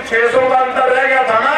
600 का अंतर रह गया था ना,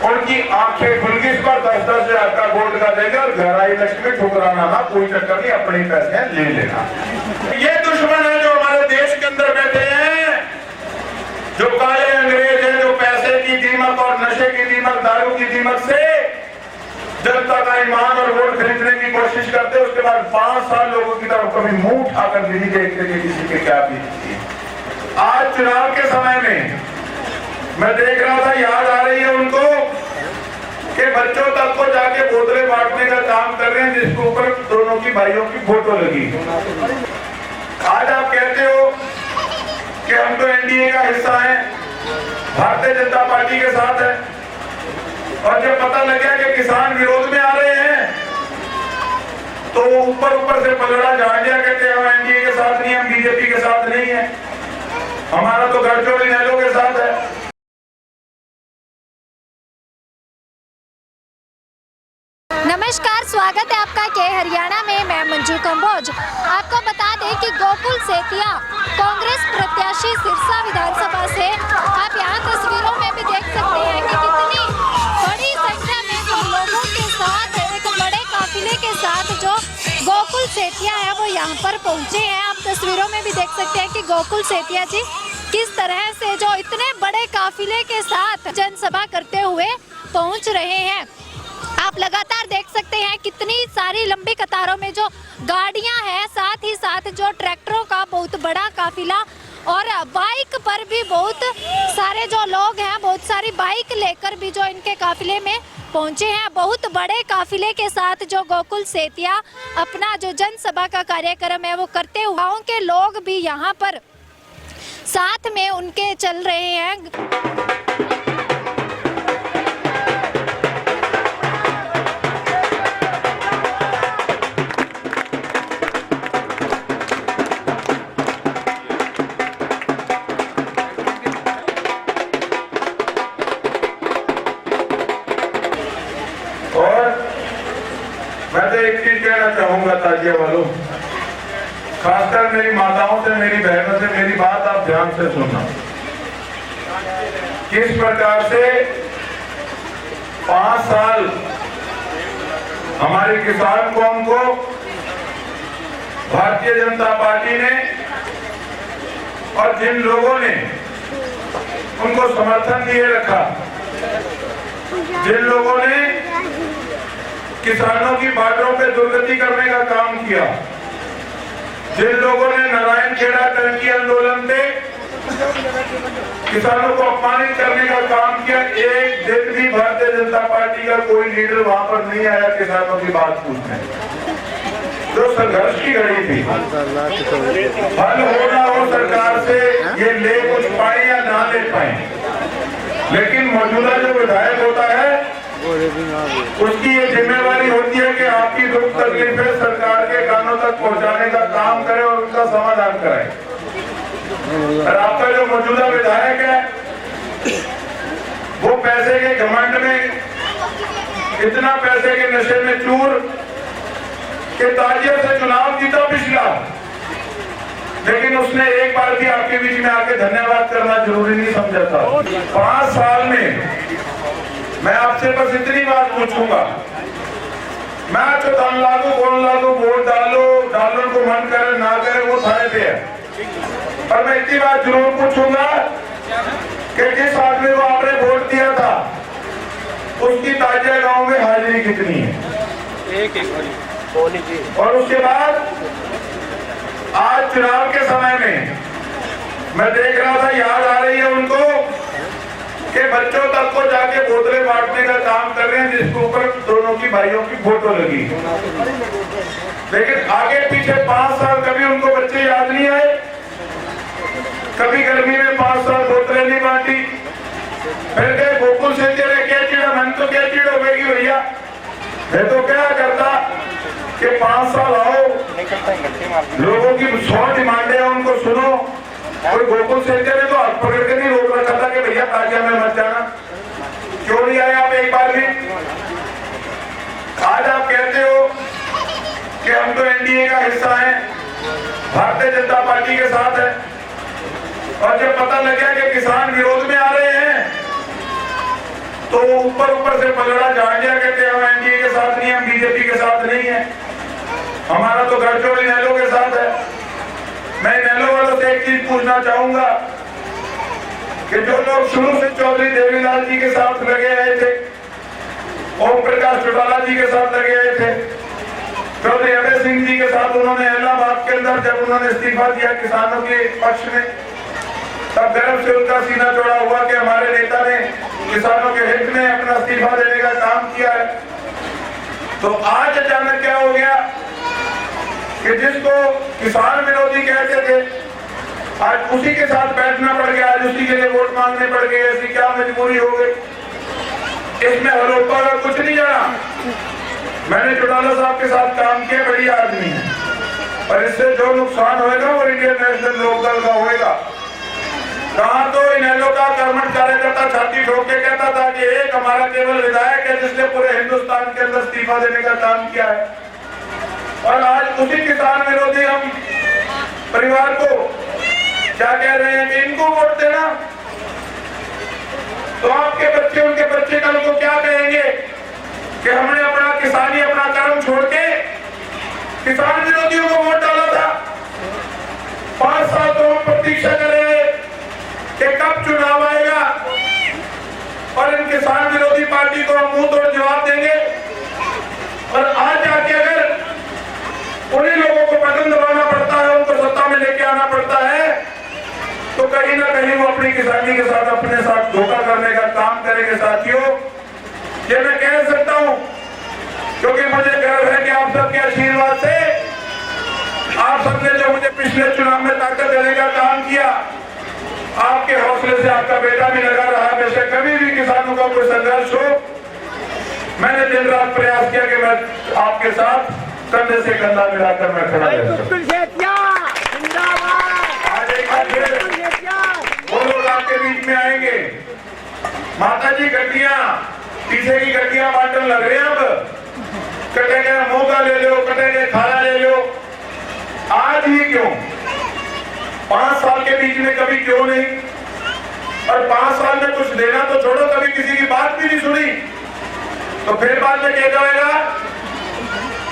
उनकी आंखें खुल गई। इस पर 10-10 हजार का गोल्ड का देंगे और गहराई लक्ष्मी ठुकराना ना, कोई चक्कर नहीं, अपने पैसे ले लेना। ये दुश्मन है जो हमारे देश के अंदर बैठे हैं, जो काले अंग्रेज हैं, जो पैसे की कीमत और नशे की कीमत, दारू की कीमत से जनता का ईमान और वोट खरीदने की कोशिश करते हैं। उसके बाद 5 साल लोगों की तरफ कभी मुंह उठाकर भी नहीं देखते कि किसी के क्या बीतती है। आज चुनाव के समय में मैं देख रहा था, याद आ रही है उनको कि बच्चों तक को जाके बोतलें बांटने का काम कर रहे हैं, जिसके ऊपर दोनों की भाइयों की फोटो लगी। आज आप कहते हो कि हम तो एनडीए का हिस्सा हैं, भारतीय जनता पार्टी के साथ है, और जब पता लग गया कि किसान विरोध में आ रहे हैं तो ऊपर से पलड़ा झाड़ दिया, कहते हैं हम एनडीए के साथ नहीं, हम बीजेपी के साथ नहीं है, हमारा तो गठजोड़ इनेलो के साथ है। नमस्कार, स्वागत है आपका के हरियाणा में। मैं मंजू कंबोज। आपको बता दें कि गोकुल सेतिया कांग्रेस प्रत्याशी सिरसा विधानसभा से, आप यहाँ तस्वीरों में भी देख सकते हैं कि कितनी बड़ी संख्या में जो लोगों के साथ, एक बड़े काफिले के साथ जो गोकुल सेतिया है वो यहाँ पर पहुँचे हैं। आप तस्वीरों में भी देख सकते हैं कि गोकुल सेतिया जी किस तरह से जो इतने बड़े काफिले के साथ जनसभा करते हुए पहुँच रहे हैं। आप लगातार देख सकते हैं कितनी सारी लंबी कतारों में जो गाड़ियां हैं, साथ ही साथ जो ट्रैक्टरों का बहुत बड़ा काफिला, और बाइक पर भी बहुत सारे जो लोग हैं, बहुत सारी बाइक लेकर भी जो इनके काफिले में पहुंचे हैं। बहुत बड़े काफिले के साथ जो गोकुल सेतिया अपना जो जनसभा का कार्यक्रम है वो करते हुए, गाँव के लोग भी यहाँ पर साथ में उनके चल रहे हैं। मैं तो एक चीज कहना चाहूंगा ताजिया वालों, खासकर मेरी माताओं से, मेरी बहनों से, मेरी बात आप ध्यान से सुनना। किस प्रकार से 5 साल हमारी किसान कौम को भारतीय जनता पार्टी ने और जिन लोगों ने उनको समर्थन दिए रखा, जिन लोगों ने किसानों की बार्डरों पे दुर्गति करने का काम किया, जिन लोगों ने नारायण खेड़ा टंकी आंदोलन पे किसानों को अपमानित करने का काम किया, एक दिन भी भारतीय जनता पार्टी का कोई लीडर वहां पर नहीं आया किसानों की बात पूछने। जो संघर्ष की घड़ी थी, हल हो ना हो सरकार से ये ले कुछ पाए या ना ले पाए, लेकिन मौजूदा जो विधायक होता है उसकी ये जिम्मेवारी होती है कि आपकी दुख तकलीफें सरकार के कानों तक पहुंचाने का काम करे और उनका समाधान कराए। और आपका जो मौजूदा विधायक है वो पैसे के घमंड में, इतना पैसे के नशे में चूर के ताजियों से चुनाव जीता पिछला, लेकिन उसने एक बार भी आपके बीच में आके धन्यवाद करना जरूरी नहीं समझा था। 5 साल में मैं आपसे बस इतनी बात पूछूंगा, मैं तो दान लागू कौन लागू, वोट डालो, डालो को मन करे ना करे वो थाने पे है, पर मैं इतनी बात जरूर पूछूंगा कि जिस आदमी को आपने वोट दिया था उसकी ताजिया गांव में हाजिरी कितनी है, एक। और उसके बाद आज चुनाव के समय में मैं देख रहा था, याद आ रही है उनको कि बच्चों तक को जाके बोतलें बांटने का काम कर रहे हैं, जिसके ऊपर दोनों की भाइयों की फोटो लगी। लेकिन आगे पीछे 5 साल कभी उनको बच्चे याद नहीं आए, कभी गर्मी में 5 साल बोतलें नहीं बांटी। फिर गए गोकुल से तेरे क्या चिड़ा, मन तो क्या चिड़ हो गई भैया, मैं तो क्या करता कि 5 साल आओ, लोगों की 100 डिमांडें हैं उनको सुनो। कोई गोकुल सेंटर ने तो हाथ पकड़ के नहीं रोक रखा था कि भैया ताजिया में मत जाना, क्यों नहीं आए आप एक बार भी? आज आप कहते हो कि हम तो एनडीए का हिस्सा हैं, भारतीय जनता पार्टी के साथ है, और जब पता लग गया कि किसान विरोध में आ रहे हैं तो ऊपर से पलड़ा झाड़ दिया, कहते हम एनडीए के साथ नहीं, हम बीजेपी के साथ नहीं है, हमारा तो गठजोड़ इनेलो के साथ है। मैं इनेलो वालों से एक चीज पूछना चाहूंगा कि जो लोग शुरू से चौधरी देवीलाल जी के साथ लगे आए थे, ओम प्रकाश चौटाला जी के साथ लगे आए थे, चौधरी अभय सिंह जी के साथ उन्होंने इलाहाबाद के अंदर जब उन्होंने इस्तीफा दिया किसानों के पक्ष में, तब गर्व से उनका सीना चौड़ा हुआ कि हमारे नेता ने किसानों के हित में अपना इस्तीफा देने का काम किया है। तो आज अचानक क्या हो गया कि जिसको किसान विरोधी कहते थे आज उसी के साथ बैठना पड़ गया, आज उसी के लिए वोट मांगने पड़ गए। ऐसी क्या मजबूरी हो गई? इसमें हलोपा का कुछ नहीं जाना। मैंने चौटाला साहब के साथ काम किया, बढ़िया आदमी है, और इससे जो नुकसान होएगा वो इंडियन नेशनल लोकदल का होएगा। कहा तो इनेलो का कर्मठ कार्यकर्ता छाती ठोक के कहता था कि एक हमारा केवल विधायक है जिसने पूरे हिंदुस्तान के अंदर इस्तीफा देने का काम किया है, और आज उसी किसान विरोधी हम परिवार को क्या कह रहे हैं कि इनको वोट देना। तो आपके बच्चे उनके बच्चे कल को क्या कहेंगे कि हमने अपना किसानी अपना कर्म छोड़ के किसान विरोधियों को वोट डाला था। 5 साल तो हम प्रतीक्षा कर रहे हैं कि कब चुनाव आएगा और इन किसान विरोधी पार्टी को हम मुंह तोड़ जवाब देंगे। और आज जाके अगर उन्हीं लोगों को बटन दबाना पड़ता है, उनको सत्ता में लेके आना पड़ता है, तो कहीं ना कहीं वो अपनी किसानी के साथ अपने साथ धोखा करने का काम करेंगे। साथियों, ये मैं कह सकता हूं क्योंकि मुझे गर्व है कि आप सबके आशीर्वाद से आप सबने जो मुझे पिछले चुनाव में ताकत देने का काम किया, आपके हौसले से आपका बेटा भी लगा रहा। वैसे कभी भी किसानों का कोई संघर्ष हो, मैंने दिन रात प्रयास किया कि मैं आपके साथ कंधे से कंधा मिलाकर मैं खड़ा रह सकूं। आज एक बार फिर वो लोग आपके बीच में आएंगे। माता जी गड्डियां, पीछे की गड्डियां बांटने लग रहे हैं। अब कटेंगे मोगा ले लो, कटेंगे खाना ले लो। आज ही क्यों? 5 साल के बीच में कभी क्यों नहीं? और 5 साल में कुछ देना तो छोड़ो, कभी किसी की बात भी नहीं सुनी, तो फिर बाद में क्या जाएगा?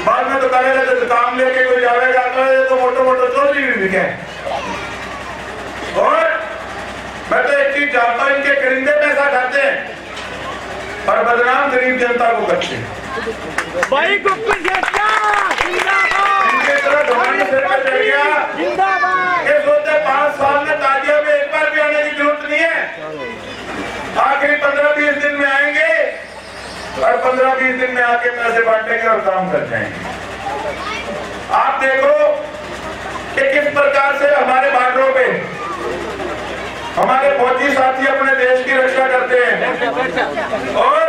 बाद में तो कहेगा जब काम लेके कोई जाएगा तो मोटो मोटो चोरी भी बिके। और मैं तो एक चीज जानता हूं, इनके करिंदे पैसा खाते हैं और बदनाम गरीब जनता को करते हैं। भाई इनके तरह ढोंगी सिर पर चढ़ गया। ये सोचते 5 साल में ताजिया में एक बार भी आने की जरूरत नहीं है। आखिरी 15-20 दिन में आएंगे और 15-20 दिन में आके पैसे बांटेंगे और काम कर जाएंगे। आप देखो कि किस प्रकार से हमारे बॉर्डरों पे हमारे फौजी साथी अपने देश की रक्षा करते हैं और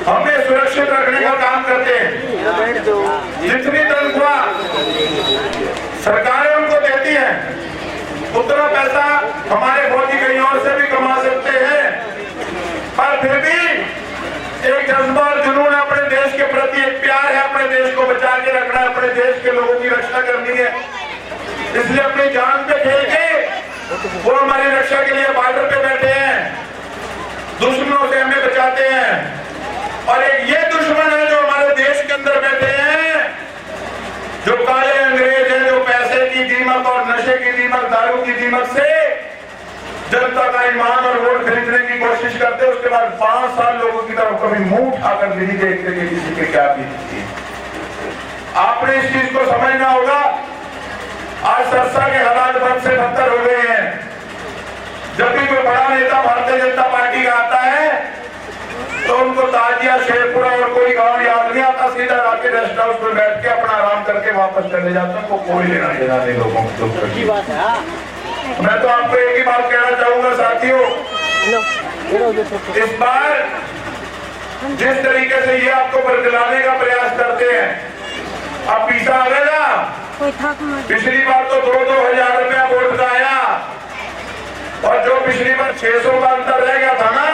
हमें सुरक्षित रखने का काम करते हैं। जितनी तनख्वाह सरकारें उनको देती हैं, उतना पैसा हमारे फौजी कहीं और से भी कमा सकते हैं, पर फिर भी एक जज्बा और जुनून अपने देश के प्रति, एक प्यार है, अपने देश को बचा के रखना है, अपने देश के लोगों की रक्षा करनी है। इसलिए अपनी जान पे खेल के वो हमारी रक्षा के लिए बॉर्डर पे बैठे हैं, दुश्मनों से हमें बचाते हैं। और एक ये दुश्मन है जो हमारे देश के अंदर बैठे हैं, जो काले अंग्रेज हैं, जो पैसे की दीमक और नशे की दीमक, दारू की दीमक से जनता का ईमान और वोट खरीदने की कोशिश करते हैं। उसके बाद 5 साल लोगों की तरफ कभी मुंह उठाकर नहीं देखते कि किसी के क्या बीतती। आपने इस चीज को समझना होगा। आज सरसा के हालात बद से बदतर हो गए हैं। जब भी कोई बड़ा नेता भारतीय जनता पार्टी का आता है तो उनको ताजिया, शेरपुरा और कोई गांव याद नहीं आता, सीधा आके रेस्ट हाउस में बैठ के अपना आराम करके वापस चले जाते हैं। कोई लेना देना नहीं लोगों को। मैं तो आपको एक ही बात कहना चाहूंगा साथियों, इस बार जिस तरीके से ये आपको बरगलाने का प्रयास करते हैं, अब पीछा आ गया। पिछली बार तो 2-2 हजार रुपया वोट का आया, और जो पिछली बार 600 का अंतर रह गया था ना,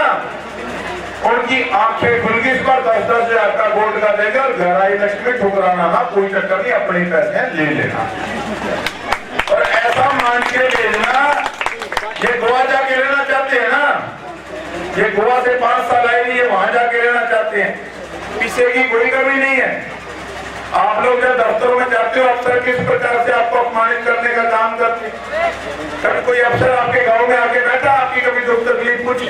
उनकी आंखें खुल गई। इस बार 10-10 हजार का वोट का देगा और गहराई लक्ष्मी ठुकराना ना, कोई चक्कर नहीं, अपने पैसे ले लेना और ऐसा मान के भेजना ये गोवा जाके लेना चाहते हैं ना, ये गोवा से 5 साल आए ये वहां जाके लेना चाहते हैं। पीछे की कोई कमी नहीं है। आप लोग जब दफ्तरों में जाते हो अफसर किस प्रकार से आपको अपमानित करने का काम करते हैं। कभी कोई अफसर आपके गांव में आके बैठा, आपकी कभी दुख तकलीफ पूछी।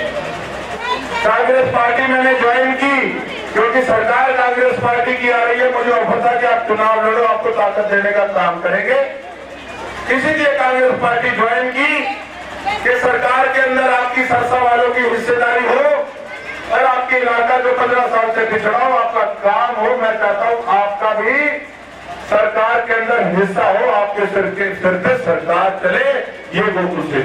कांग्रेस पार्टी मैंने ज्वाइन की क्योंकि सरकार कांग्रेस पार्टी की आ रही है, मुझे ऑफर था कि आप चुनाव लड़ो, आपको ताकत देने का काम करेंगे। इसीलिए कांग्रेस पार्टी ज्वाइन की कि सरकार के अंदर आपकी सरसा वालों की हिस्सेदारी हो और आपके इलाका जो 15 साल से पिछड़ा हो, आपका काम हो। मैं चाहता हूं आपका भी सरकार के अंदर हिस्सा हो, आपके सिर पे सरकार चले। ये गोकुल से